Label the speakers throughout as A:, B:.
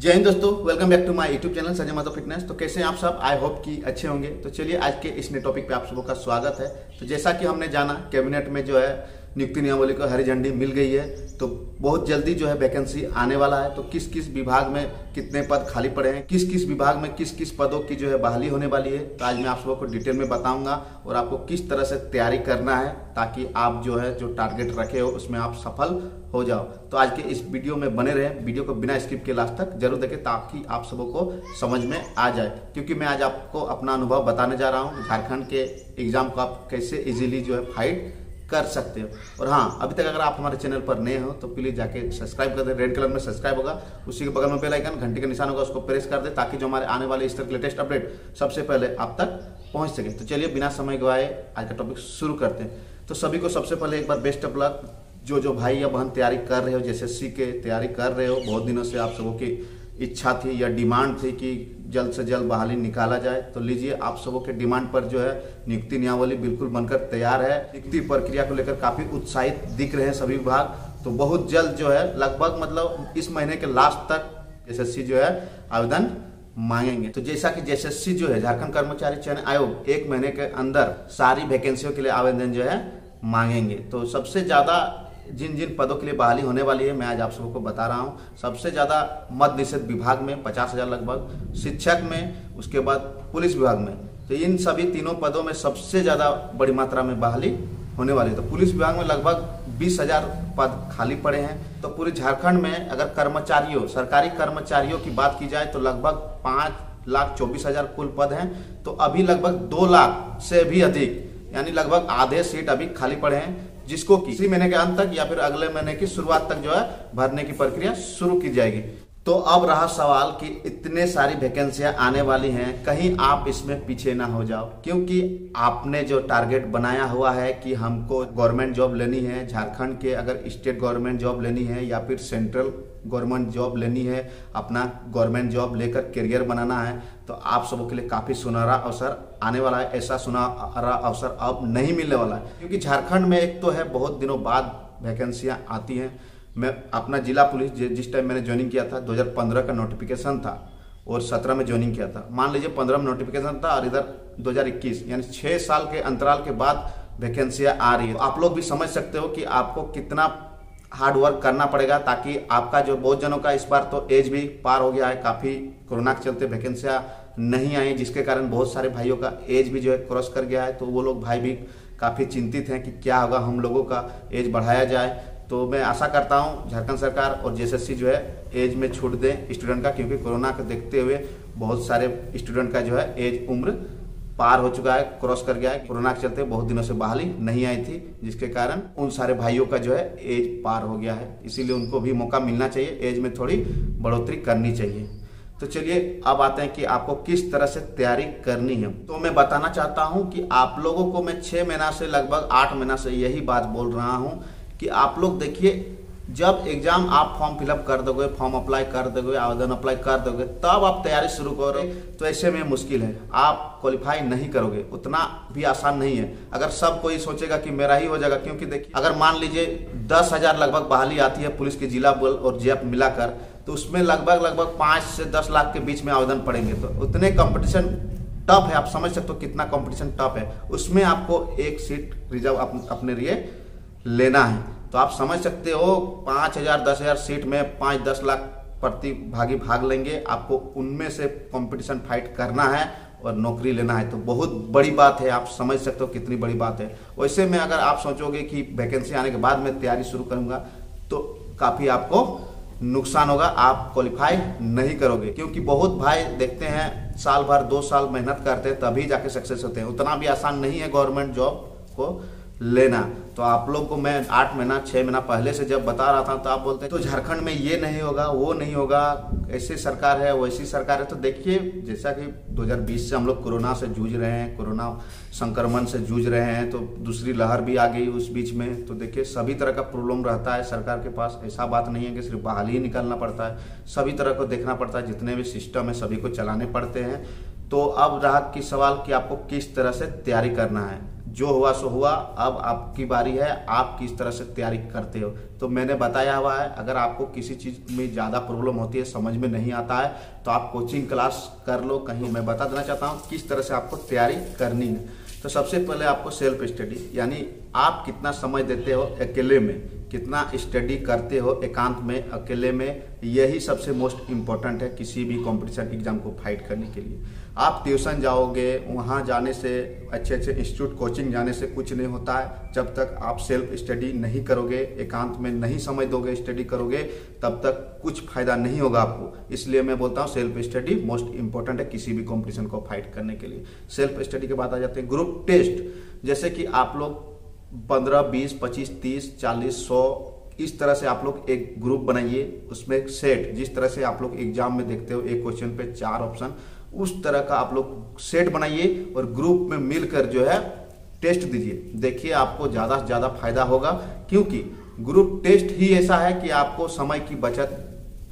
A: जय हिंद दोस्तों, welcome back to my YouTube channel Sanjay Madhav fitness. तो कैसे हैं आप सब? आई होप कि अच्छे होंगे। तो चलिए आज के इस नए टॉपिक पे आप सबों का स्वागत है। तो जैसा कि हमने जाना, कैबिनेट में जो है नियुक्ति नियमावली को हरी झंडी मिल गई है। तो बहुत जल्दी जो है वैकेंसी आने वाला है। तो किस किस विभाग में कितने पद खाली पड़े हैं, किस किस विभाग में किस किस पदों की जो है बहाली होने वाली है, तो आज मैं आप सबको डिटेल में बताऊंगा और आपको किस तरह से तैयारी करना है ताकि आप जो है जो टारगेट रखे हो उसमें आप सफल हो जाओ। तो आज के इस वीडियो में बने रहे, वीडियो को बिना स्किप के लास्ट तक जरूर देखें ताकि आप सबों को समझ में आ जाए, क्योंकि मैं आज आपको अपना अनुभव बताने जा रहा हूँ झारखंड के एग्जाम को आप कैसे इजीली जो है फाइट कर सकते हो। और हाँ, अभी तक अगर आप हमारे चैनल पर नए हो तो प्लीज जाके सब्सक्राइब कर दे। रेड कलर में सब्सक्राइब होगा, उसी के बगल में बेल आइकन घंटी का निशान होगा, उसको प्रेस कर दे ताकि जो हमारे आने वाले इस तरह के लेटेस्ट अपडेट सबसे पहले आप तक पहुंच सके। तो चलिए बिना समय गवाए आज का टॉपिक शुरू करते हैं। तो सभी को सबसे पहले एक बार बेस्ट ऑफ लक। जो भाई या बहन तैयारी कर रहे हो, JSSC के तैयारी कर रहे हो, बहुत दिनों से आप सबों की इच्छा थी या डिमांड थी कि जल्द से जल्द बहाली निकाला जाए, तो लीजिए आप सबों के डिमांड पर जो है नियुक्ति नियमावली बिल्कुल बनकर तैयार है। नियुक्ति प्रक्रिया को लेकर काफी उत्साहित दिख रहे हैं सभी विभाग। तो बहुत जल्द जो है लगभग मतलब इस महीने के लास्ट तक JSSC जो है आवेदन मांगेंगे। तो जैसा कि JSSC जो है झारखंड कर्मचारी चयन आयोग 1 महीने के अंदर सारी वैकेंसियों के लिए आवेदन जो है मांगेंगे। तो सबसे ज्यादा जिन जिन पदों के लिए बहाली होने वाली है मैं आज आप सबको बता रहा हूं। सबसे ज्यादा मद्य निषेध विभाग में 50,000 लगभग, शिक्षक में, उसके बाद पुलिस विभाग में। तो इन सभी तीनों पदों में सबसे ज्यादा बड़ी मात्रा में बहाली होने वाली है। तो पुलिस विभाग में लगभग 20,000 पद खाली पड़े हैं। तो पूरे झारखंड में अगर कर्मचारियों, सरकारी कर्मचारियों की बात की जाए तो लगभग 5,24,000 कुल पद हैं। तो अभी लगभग 2 लाख से भी अधिक यानी लगभग आधे सीट अभी खाली पड़े हैं, जिसको कि इसी महीने के अंत तक या फिर अगले महीने की शुरुआत तक जो है भरने की प्रक्रिया शुरू की जाएगी। तो अब रहा सवाल कि इतने सारी वैकेंसियां आने वाली हैं, कहीं आप इसमें पीछे ना हो जाओ, क्योंकि आपने जो टारगेट बनाया हुआ है कि हमको गवर्नमेंट जॉब लेनी है झारखंड के, अगर स्टेट गवर्नमेंट जॉब लेनी है या फिर सेंट्रल गवर्नमेंट जॉब लेनी है, अपना गवर्नमेंट जॉब लेकर करियर बनाना है, तो आप सबों के लिए काफी सुनहरा अवसर आने वाला है। ऐसा सुनहरा अवसर अब नहीं मिलने वाला है, क्योंकि झारखंड में एक तो है बहुत दिनों बाद वैकेंसियां आती हैं। मैं अपना जिला पुलिस जिस टाइम मैंने ज्वाइनिंग किया था 2015 का नोटिफिकेशन था और 17 में ज्वाइनिंग किया था। मान लीजिए 15 में नोटिफिकेशन था और इधर 2021 यानी 6 साल के अंतराल के बाद वैकेंसियां आ रही है। तो आप लोग भी समझ सकते हो कि आपको कितना हार्ड वर्क करना पड़ेगा ताकि आपका जो बहुत जनों का इस बार तो एज भी पार हो गया है, काफी कोरोना के चलते वैकेंसियां नहीं आई, जिसके कारण बहुत सारे भाइयों का एज भी जो है क्रॉस कर गया है। तो वो लोग भाई भी काफी चिंतित हैं कि क्या होगा, हम लोगों का एज बढ़ाया जाए। तो मैं आशा करता हूं झारखंड सरकार और JSSC जो है एज में छूट दें स्टूडेंट का, क्योंकि कोरोना को देखते हुए बहुत सारे स्टूडेंट का जो है एज उम्र पार हो चुका है, क्रॉस कर गया है। कोरोना के चलते बहुत दिनों से बहाली नहीं आई थी, जिसके कारण उन सारे भाइयों का जो है एज पार हो गया है। इसीलिए उनको भी मौका मिलना चाहिए, एज में थोड़ी बढ़ोतरी करनी चाहिए। तो चलिए अब आते हैं कि आपको किस तरह से तैयारी करनी है। तो मैं बताना चाहता हूं कि आप लोगों को मैं 6 महीना से लगभग 8 महीना से यही बात बोल रहा हूं कि आप लोग देखिए, जब एग्जाम आप फॉर्म फिलअप कर दोगे, फॉर्म अप्लाई कर दोगे, आवेदन अप्लाई कर दोगे, तब आप तैयारी शुरू करोगे, तो ऐसे में मुश्किल है, आप क्वालिफाई नहीं करोगे। उतना भी आसान नहीं है अगर सब कोई सोचेगा कि मेरा ही हो जाएगा। क्योंकि देखिए, अगर मान लीजिए 10,000 लगभग बहाली आती है पुलिस के जिला बल और JEF मिलाकर, तो उसमें लगभग 5 से 10 लाख के बीच में आवेदन पड़ेंगे। तो उतने कंपटीशन टफ है, आप समझ सकते हो कितना कंपटीशन टफ है। उसमें आपको एक सीट रिजर्व अपने लिए लेना है। तो आप समझ सकते हो 5,000 10,000 सीट में 5-10 लाख प्रतिभागी भाग लेंगे, आपको उनमें से कंपटीशन फाइट करना है और नौकरी लेना है। तो बहुत बड़ी बात है, आप समझ सकते हो कितनी बड़ी बात है। वैसे में अगर आप सोचोगे कि वैकेंसी आने के बाद मैं तैयारी शुरू करूंगा तो काफी आपको नुकसान होगा, आप क्वालिफाई नहीं करोगे। क्योंकि बहुत भाई देखते हैं साल भर 2 साल मेहनत करते हैं तभी जाके सक्सेस होते हैं। उतना भी आसान नहीं है गवर्नमेंट जॉब को लेना। तो आप लोग को मैं 8 महीना 6 महीना पहले से जब बता रहा था तो आप बोलते हैं तो झारखंड में ये नहीं होगा, वो नहीं होगा, ऐसी सरकार है, वैसी सरकार है। तो देखिए, जैसा कि 2020 से हम लोग कोरोना से जूझ रहे हैं, कोरोना संक्रमण से जूझ रहे हैं, तो दूसरी लहर भी आ गई उस बीच में। तो देखिए, सभी तरह का प्रॉब्लम रहता है सरकार के पास। ऐसा बात नहीं है कि सिर्फ बहाली ही निकालना पड़ता है, सभी तरह को देखना पड़ता है, जितने भी सिस्टम है सभी को चलाने पड़ते हैं। तो अब रहा कि सवाल कि आपको किस तरह से तैयारी करना है। जो हुआ सो हुआ, अब आपकी बारी है, आप किस तरह से तैयारी करते हो। तो मैंने बताया हुआ है, अगर आपको किसी चीज में ज्यादा प्रॉब्लम होती है, समझ में नहीं आता है, तो आप कोचिंग क्लास कर लो कहीं। मैं बता देना चाहता हूँ किस तरह से आपको तैयारी करनी है। तो सबसे पहले आपको सेल्फ स्टडी, यानी आप कितना समय देते हो अकेले में, कितना स्टडी करते हो एकांत में, अकेले में, यही सबसे मोस्ट इम्पोर्टेंट है किसी भी कंपटीशन एग्जाम को फाइट करने के लिए। आप ट्यूशन जाओगे, वहाँ जाने से, अच्छे अच्छे इंस्टीट्यूट कोचिंग जाने से कुछ नहीं होता है। जब तक आप सेल्फ स्टडी नहीं करोगे, एकांत में नहीं समय दोगे, स्टडी करोगे, तब तक कुछ फायदा नहीं होगा आपको। इसलिए मैं बोलता हूँ सेल्फ स्टडी मोस्ट इंपॉर्टेंट है किसी भी कंपटीशन को फाइट करने के लिए। सेल्फ स्टडी के बाद आ जाते हैं ग्रुप टेस्ट। जैसे कि आप लोग 15, 20, 25, 30, 40, 100 इस तरह से आप लोग एक ग्रुप बनाइए, उसमें एक सेट, जिस तरह से आप लोग एग्जाम में देखते हो एक क्वेश्चन पे 4 ऑप्शन, उस तरह का आप लोग सेट बनाइए और ग्रुप में मिलकर जो है टेस्ट दीजिए। देखिए आपको ज्यादा से ज्यादा फायदा होगा, क्योंकि ग्रुप टेस्ट ही ऐसा है कि आपको समय की बचत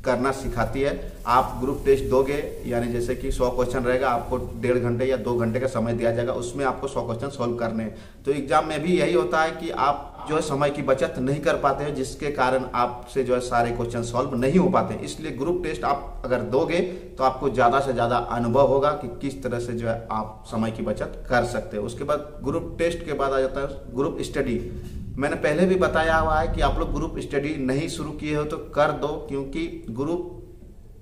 A: करना सिखाती है। आप ग्रुप टेस्ट दोगे, यानी जैसे कि 100 क्वेश्चन रहेगा, आपको 1.5 घंटे या 2 घंटे का समय दिया जाएगा, उसमें आपको 100 क्वेश्चन सॉल्व करने हैं। तो एग्जाम में भी यही होता है कि आप जो है समय की बचत नहीं कर पाते हैं, जिसके कारण आपसे जो है सारे क्वेश्चन सॉल्व नहीं हो पाते। इसलिए ग्रुप टेस्ट आप अगर दोगे तो आपको ज्यादा से ज्यादा अनुभव होगा कि किस तरह से जो है आप समय की बचत कर सकते हो। उसके बाद ग्रुप टेस्ट के बाद आ जाता है ग्रुप स्टडी। मैंने पहले भी बताया हुआ है कि आप लोग ग्रुप स्टडी नहीं शुरू किए हो तो कर दो, क्योंकि ग्रुप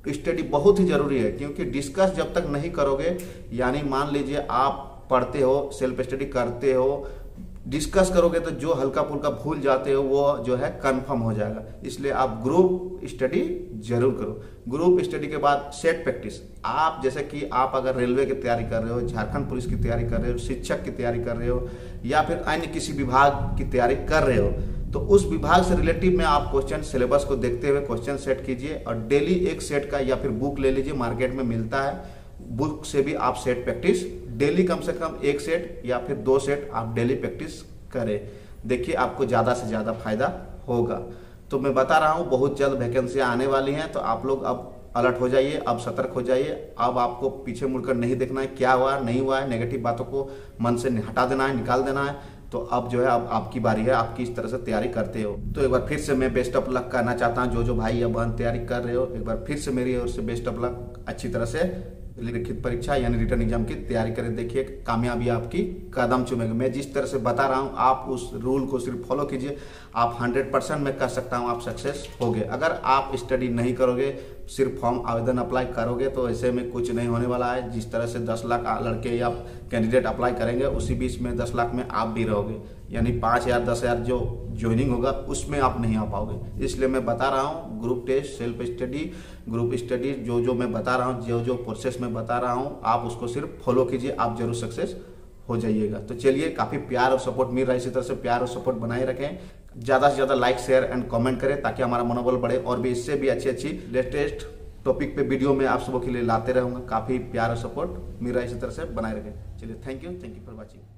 A: स्टडी बहुत ही जरूरी है। क्योंकि डिस्कस जब तक नहीं करोगे, यानी मान लीजिए आप पढ़ते हो, सेल्फ स्टडी करते हो, डिस्कस करोगे तो जो हल्का फुल्का भूल जाते हो वो जो है कंफर्म हो जाएगा। इसलिए आप ग्रुप स्टडी जरूर करो। ग्रुप स्टडी के बाद सेट प्रैक्टिस। आप जैसे कि आप अगर रेलवे की तैयारी कर रहे हो, झारखंड पुलिस की तैयारी कर रहे हो, शिक्षक की तैयारी कर रहे हो, या फिर अन्य किसी विभाग की तैयारी कर रहे हो, तो उस विभाग से रिलेटिव में आप क्वेश्चन सिलेबस को देखते हुए क्वेश्चन सेट कीजिए और डेली एक सेट का या फिर बुक ले लीजिए, मार्केट में मिलता है, बुक से भी आप सेट प्रैक्टिस डेली कम से कम 1 सेट या फिर 2 सेट आप डेली प्रैक्टिस करें। देखिए आपको ज्यादा से ज्यादा फायदा होगा। तो मैं बता रहा हूं बहुत जल्द वैकेंसियां आने वाली हैं, तो आप लोग अब अलर्ट हो जाइए, अब सतर्क हो जाइए। अब आपको पीछे मुड़कर नहीं देखना है क्या हुआ नहीं हुआ है, नेगेटिव बातों को मन से हटा देना है, निकाल देना है। तो अब जो है अब आपकी बारी है, आप किस तरह से तैयारी करते हो। तो एक बार फिर से मैं बेस्ट ऑफ लक करना चाहता हूं जो भाई या बहन तैयारी कर रहे हो, एक बार फिर से मेरी ओर से बेस्ट ऑफ लक। अच्छी तरह से लिखित परीक्षा यानी रिटर्न एग्जाम की तैयारी करें। देखिए कामयाबी आपकी कदम चूमेगी। मैं जिस तरह से बता रहा हूं आप उस रूल को सिर्फ फॉलो कीजिए, आप 100% मैं कह सकता हूं आप सक्सेस होगे। अगर आप स्टडी नहीं करोगे, सिर्फ फॉर्म आवेदन अप्लाई करोगे, तो ऐसे में कुछ नहीं होने वाला है। जिस तरह से 10 लाख लड़के या कैंडिडेट अप्लाई करेंगे, उसी बीच में 10 लाख में आप भी रहोगे, यानी 5,000 10,000 जो ज्वाइनिंग होगा उसमें आप नहीं आ पाओगे। इसलिए मैं बता रहा हूँ group test, self study, group study, जो मैं बता रहा हूँ, जो प्रोसेस में बता रहा हूँ, आप उसको सिर्फ फॉलो कीजिए, आप जरूर सक्सेस हो जाइएगा। तो चलिए, काफी प्यार और सपोर्ट मिल रहा है, इसी तरह से प्यार और सपोर्ट बनाए रखें। ज्यादा से ज्यादा लाइक, शेयर एंड कमेंट करें ताकि हमारा मनोबल बढ़े, और भी इससे भी अच्छी लेटेस्ट टॉपिक पे वीडियो में आप सबों के लिए लाते रहूंगा। काफी प्यार और सपोर्ट मिल रहा है, इसी तरह से बनाए रखें। चलिए, थैंक यू फॉर वॉचिंग।